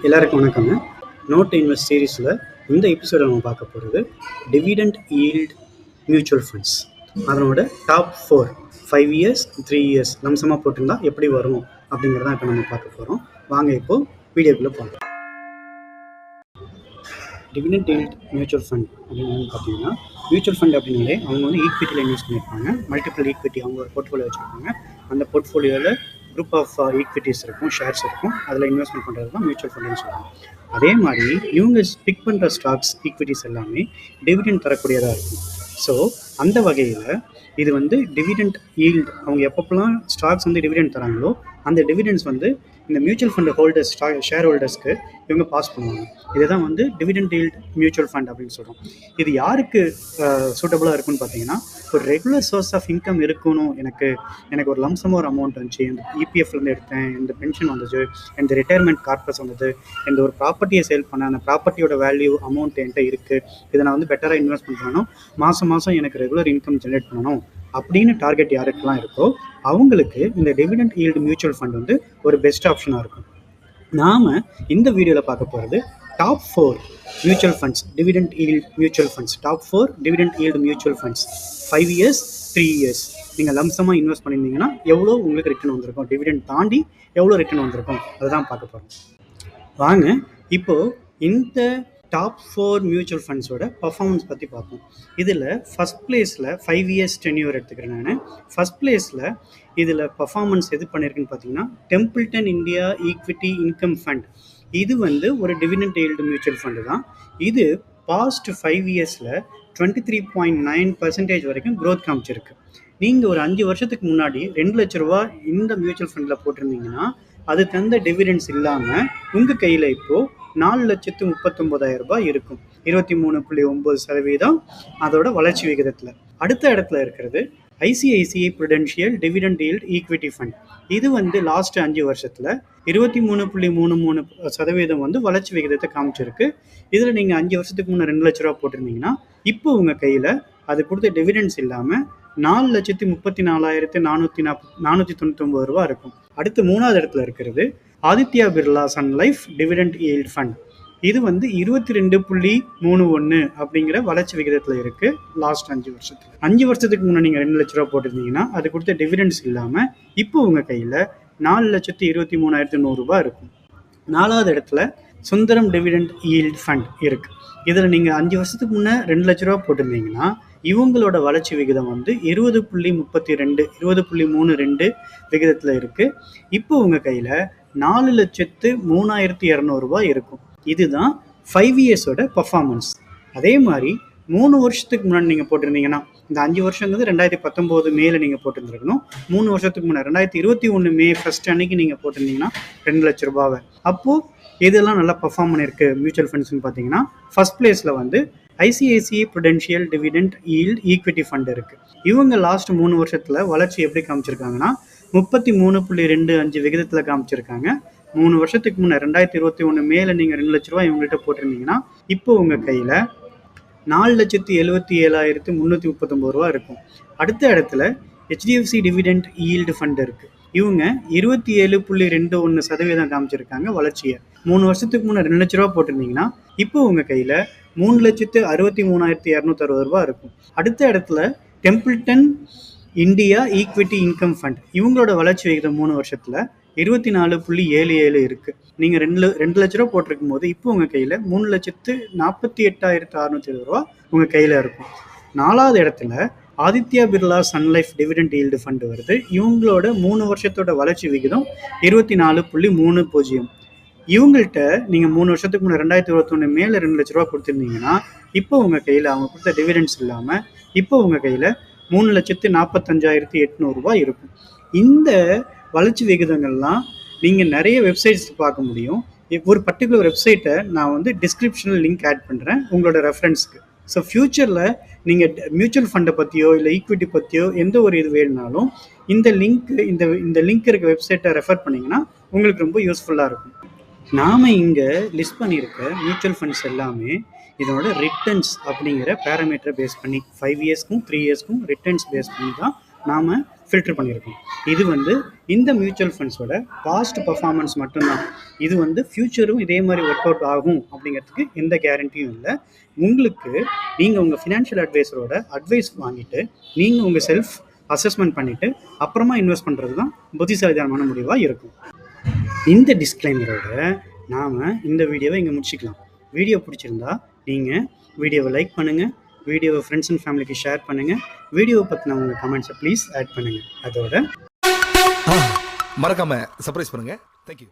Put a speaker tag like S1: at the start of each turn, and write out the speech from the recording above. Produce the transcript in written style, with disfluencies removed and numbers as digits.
S1: எல்லாருக்கும் வணக்கங்க. Note invest சீரீஸில் இந்த எபிசோட நம்ம பார்க்க போகிறது டிவிடெண்ட் ஈல்ட் மியூச்சுவல் ஃபண்ட்ஸ். அதனோட டாப் 5 இயர்ஸ் 3 இயர்ஸ் லம்சமாக போட்டிருந்தா எப்படி வரும் அப்படிங்கிறதான் இப்போ நம்ம பார்க்க போகிறோம். வாங்க இப்போது வீடியோக்குள்ளே போகலாம். டிவிடெண்ட் ஈல்ட் மியூச்சுவல் ஃபண்ட் அப்படின்னு பார்த்தீங்கன்னா, மியூச்சுவல் ஃபண்ட் அப்படின்னாலே அவங்க வந்து ஈக்விட்டியில் இன்வெஸ்ட் பண்ணியிருப்பாங்க. மல்டிபிள் ஈக்விட்டி அவங்க ஒரு போர்ட்ஃபோலியோ வச்சுருப்பாங்க. அந்த போர்ட்ஃபோலியோவில் குரூப் ஆஃப் ஈக்விட்டிஸ் இருக்கும், ஷேர்ஸ் இருக்கும். அதில் இன்வெஸ்ட்மெண்ட் பண்ணுறது தான் மியூச்சுவல் ஃபண்டுன்னு சொல்லுவாங்க. அதே மாதிரி இவங்க பிக் பண்ணுற ஸ்டாக்ஸ் ஈக்விட்டிஸ் எல்லாமே டிவிடெண்ட் தரக்கூடியதாக இருக்கும். ஸோ அந்த வகையில் இது வந்து டிவிடெண்ட் ஈல்ட், அவங்க எப்பப்பெல்லாம் ஸ்டாக்ஸ் வந்து டிவிடெண்ட் தராங்களோ அந்த டிவிடெண்ட்ஸ் வந்து இந்த மியூச்சுவல் ஃபண்ட் ஹோல்டர்ஸ், ஷேர் ஹோல்டர்ஸ்க்கு இவங்க பாஸ் பண்ணுவாங்க. இதுதான் வந்து டிவிடெண்ட் ஈல்ட் மியூச்சுவல் ஃபண்ட் அப்படின்னு சொல்கிறோம். இது யாருக்கு சூட்டபுளாக இருக்குன்னு பார்த்தீங்கன்னா, ஒரு ரெகுலர் சோர்ஸ் ஆஃப் இன்கம் இருக்கணும். எனக்கு ஒரு லம்சமாக ஒரு அமௌண்ட் வந்துச்சு, இந்த இபிஎஃப்லேருந்து எடுத்தேன், இந்த பென்ஷன் வந்துச்சு, இந்த ரிட்டையர்மெண்ட் கார்பஸ் வந்தது, இந்த ஒரு ப்ராப்பர்ட்டியை சேல் பண்ண அந்த ப்ராப்பர்ட்டியோட வேல்யூ அமௌண்ட் என்கிட்ட இருக்குது, இதை நான் வந்து பெட்டராக இன்வெஸ்ட்மெண்ட் பண்ணணும், மாதம் எனக்கு ரெகுலர் இன்கம் ஜென்ரேட் பண்ணணும் அப்படின்னு டார்கெட் யாருக்கெல்லாம் இருக்கோ அவங்களுக்கு இந்த டிவிடெண்ட் ஈல்டு மியூச்சுவல் ஃபண்ட் வந்து ஒரு பெஸ்ட் ஆப்ஷனாக இருக்கும். நாம் இந்த வீடியோவில் பார்க்க போகிறது top 4 mutual funds, dividend yield mutual funds. Top 4 dividend yield mutual funds 5 years 3 years நீங்கள் லம்சமாக இன்வெஸ்ட் பண்ணியிருந்தீங்கன்னா எவ்வளோ உங்களுக்கு ரிட்டர்ன் வந்திருக்கும், டிவிடெண்ட் தாண்டி எவ்வளோ ரிட்டர்ன் வந்திருக்கும் அதுதான் பார்க்க போகிறோம். வாங்க இப்போது இந்த டாப் 4 மியூச்சுவல் ஃபண்ட்ஸோட பர்ஃபார்மன்ஸ் பற்றி பார்ப்போம். இதில் ஃபஸ்ட் பிளேஸில் 5 இயர்ஸ் டென்யூர் எடுத்துக்கிறேன் நான். ஃபஸ்ட் பிளேஸில் இதில் பர்ஃபார்மன்ஸ் எது பண்ணியிருக்குன்னு பார்த்தீங்கன்னா, Templeton India equity income fund. இது வந்து ஒரு டிவிடெண்ட் ஈல்டு மியூச்சுவல் ஃபண்டு தான். இது பாஸ்ட் 5 இயர்ஸில் 23.9% வரைக்கும் க்ரோத் காமிச்சிருக்கு. நீங்கள் ஒரு 5 வருஷத்துக்கு முன்னாடி 2 லட்ச ரூபா இந்த மியூச்சுவல் ஃபண்டில் போட்டிருந்தீங்கன்னா அது தந்த டிவிடெண்ட்ஸ் இல்லாமல் உங்கள் கையில் இப்போது 4,39,000 ரூபாய் இருக்கும். 23.9% அதோட வளர்ச்சி விகிதத்தில். அடுத்த இடத்துல இருக்கிறது ICICI Prudential dividend yield equity fund. இது வந்து லாஸ்ட் 5 வருஷத்தில் 23.33% வந்து வளர்ச்சி விகிதத்தை காமிச்சிருக்கு. இதில் நீங்கள் 5 வருஷத்துக்கு முன்னே 2 லட்ச ரூபா போட்டிருந்தீங்கன்னா இப்போ உங்கள் கையில் அது கொடுத்த டிவிடெண்ட்ஸ் இல்லாமல் 4,34,499 ரூபா இருக்கும். அடுத்து 3வது இடத்துல இருக்கிறது Aditya Birla Sun Life dividend yield fund. இது வந்து 22.31 அப்படிங்கிற வளர்ச்சி விகிதத்தில் இருக்குது லாஸ்ட் 5 வருஷத்துக்கு. 5 வருஷத்துக்கு முன்னே நீங்கள் 2 லட்ச ரூபா போட்டிருந்தீங்கன்னா அது கொடுத்த டிவிடெண்ட்ஸ் இல்லாமல் இப்போ உங்கள் கையில் 4,23,100 ரூபாய் இருக்கும். 4வது இடத்துல சுந்தரம் டிவிடெண்ட் ஈல்ட் ஃபண்ட் இருக்குது. இதில் நீங்கள் 5 வருஷத்துக்கு முன்னே 2 லட்ச ரூபா போட்டிருந்தீங்கன்னா இவங்களோட வளர்ச்சி விகிதம் வந்து 20.32 20.32 விகிதத்தில் இருக்குது. இப்போ உங்கள் கையில் 4,03,200 ரூபாய் இருக்கும். இதுதான் 5 இயர்ஸோட பர்ஃபார்மன்ஸ். அதே மாதிரி 3 வருஷத்துக்கு முன்னாடி நீங்கள் போட்டிருந்தீங்கன்னா, இந்த 5 வருஷங்கிறது 2019 மேல நீங்கள் போட்டிருந்துருக்கணும். 3 வருஷத்துக்கு முன்னாடி 2021 மே 1 அன்னைக்கு நீங்கள் போட்டிருந்தீங்கன்னா 2 லட்ச ரூபாவை. அப்போது இதெல்லாம் நல்லா பர்ஃபார்ம் பண்ணியிருக்கு மியூச்சுவல் ஃபண்ட்ஸ்னு பார்த்தீங்கன்னா, ஃபர்ஸ்ட் பிளேஸில் வந்து ICICI Prudential dividend yield equity fund இருக்குது. இவங்க லாஸ்ட் 3 வருஷத்தில் வளர்ச்சி எப்படி காமிச்சிருக்காங்கன்னா 33.25 விகிதத்தில் காமிச்சிருக்காங்க. 3 வருஷத்துக்கு முன்னே 2021 மேலே நீங்கள் 2 லட்ச ரூபா இவங்கள்ட்ட போட்டிருந்தீங்கன்னா இப்போ உங்கள் கையில் 4,77,339 ரூபா இருக்கும். அடுத்த இடத்துல ஹெச்டிஎஃப்சி டிவிடெண்ட் ஈல்டு ஃபண்ட் இருக்குது. இவங்க 27.21% காமிச்சிருக்காங்க வளர்ச்சியை. 3 வருஷத்துக்கு முன்னே 2 லட்ச ரூபா போட்டிருந்தீங்கன்னா இப்போ உங்கள் கையில் 3,63,260 ரூபா இருக்கும். அடுத்த இடத்துல Templeton India equity income fund. இவங்களோட வளர்ச்சி விகிதம் 3 வருஷத்தில் 24.77 இருக்குது. நீங்கள் 2 லட்ச ரூபா போட்டிருக்கும் போது இப்போ உங்கள் கையில் 3,48,620 ரூபா உங்கள் கையில் இருக்கும். 4வது இடத்துல Aditya Birla Sun Life dividend yield fund வருது. இவங்களோட 3 வருஷத்தோட வளர்ச்சி விகிதம் 24.30. இவங்கள்ட்ட நீங்கள் 3 வருஷத்துக்கு முன்னே 2021 மேலே 2 லட்ச ரூபா கொடுத்துருந்தீங்கன்னா இப்போ உங்கள் கையில் அவங்க கொடுத்த டிவிடெண்ட்ஸ் இல்லாமல் இப்போ உங்கள் கையில் 3,45,800 ரூபாய் இருக்கும். இந்த வளர்ச்சி விகிதங்கள்லாம் நீங்கள் நிறைய வெப்சைட்ஸ் பார்க்க முடியும். ஒரு பர்டிகுலர் வெப்சைட்டை நான் வந்து டிஸ்கிரிப்ஷனில் லிங்க் ஆட் பண்ணுறேன் உங்களோட ரெஃபரன்ஸ்க்கு. ஸோ ஃப்யூச்சரில் நீங்கள் மியூச்சுவல் ஃபண்டை பற்றியோ இல்லை ஈக்விட்டி பற்றியோ எந்த ஒரு இது வேணுனாலும் இந்த லிங்க் இருக்க வெப்சைட்டை ரெஃபர் பண்ணிங்கன்னா உங்களுக்கு ரொம்ப யூஸ்ஃபுல்லாக இருக்கும். நாம் இங்கே லிஸ்ட் பண்ணியிருக்க மியூச்சுவல் ஃபண்ட்ஸ் எல்லாமே இதனோட ரிட்டர்ன்ஸ் அப்படிங்கிற பேராமீட்டரை பேஸ் பண்ணி 5 இயர்ஸ்க்கும் 3 இயர்ஸ்க்கும் ரிட்டர்ன்ஸ் பேஸ் பண்ணி தான் நாம் ஃபில்டர் பண்ணியிருக்கோம். இது வந்து இந்த மியூச்சுவல் ஃபண்ட்ஸோட பாஸ்ட் பர்ஃபார்மன்ஸ் மட்டும்தான். இது வந்து ஃப்யூச்சரும் இதே மாதிரி ஒர்க் அவுட் ஆகும் அப்படிங்கிறதுக்கு எந்த கேரண்டியும் இல்லை. உங்களுக்கு நீங்கள் உங்கள் ஃபினான்ஷியல் அட்வைஸரோட அட்வைஸ் வாங்கிட்டு நீங்கள் உங்கள் செல்ஃப் அசஸ்மெண்ட் பண்ணிவிட்டு அப்புறமா இன்வெஸ்ட் பண்ணுறது தான் புத்திசாலித்தனமான முடிவாக இருக்கும். இந்த டிஸ்க்ளைமரோட நாம் இந்த வீடியோவை இங்கே முடிச்சுக்கலாம். வீடியோ பிடிச்சிருந்தா நீங்கள் வீடியோவை லைக் பண்ணுங்கள், வீடியோவை ஃப்ரெண்ட்ஸ் அண்ட் ஃபேமிலிக்கு ஷேர் பண்ணுங்கள், வீடியோவை பற்றின உங்கள் கமெண்ட்ஸை ப்ளீஸ் ஆட் பண்ணுங்கள். அதோட
S2: மறக்காம சர்ப்ரைஸ் பண்ணுங்க. தேங்க்யூ.